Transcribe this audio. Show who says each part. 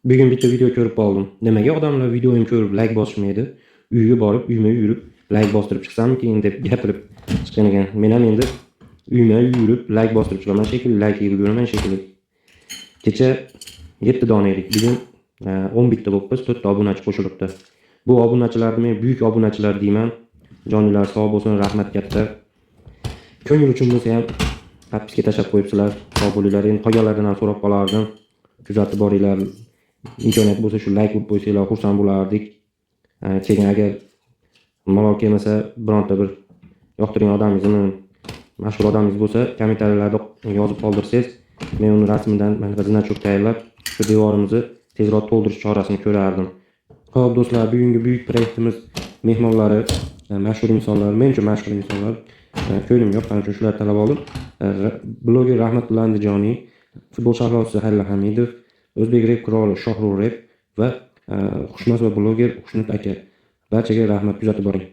Speaker 1: Bugun bitta video ko'rib qoldim. Nimaga odamlar videoimni ko'rib like bosishmaydi? Uyga borib, uyma-uy yurib like bostirib chiqsammikin deb gapirib chiqqan ekan. Men ham endi uyma-uy yurib like bostirib chiqaman shekilli, like yig'ib yuraman shekilli. Kecha 7 dona edik. Bugun 11 ta bo'libmiz, 4 ta obunachi qo'shilibdi. Bu obunachilarni men buyuk obunachilar deyman. Jonilar sog' bo'lsin, rahmat katta. Ko'ngil uchun bo'lsa ham podpiska tashlab qo'yibsizlar. Sog' bo'linglar. Endi qolganlardan ham so'rab qolardim. Kuzatib boringlar. Imkoniyat bo'lsa shu like urib qo'ysanglar xursand bo'lardik. Keyin agar malol kelmasa bironta bir yoqtirgan odamingizni, mashhur odamingiz bo'lsa, kommentariyalarda yozib qoldirsangiz, men uni rasmidan mana znachoq tayyorlab, shu devorimizni tezroq to'ldirish chorasini ko'rardim. Xo'p do'stlar, bugungi buyuk proyektimiz mehmonlari mashhur insonlar, men uchun mashhur insonlar. Ko'nglim yoqqani uchun shularni tanlab oldim. Bloger Rahmatullo Andijoniy, futbol sharhlovchisi Xalil Hamidov, O'zbek rep qiroli Shohrux Rep va xushmas va bloger Xushnud aka. Barchaga rahmat, kuzatib boring.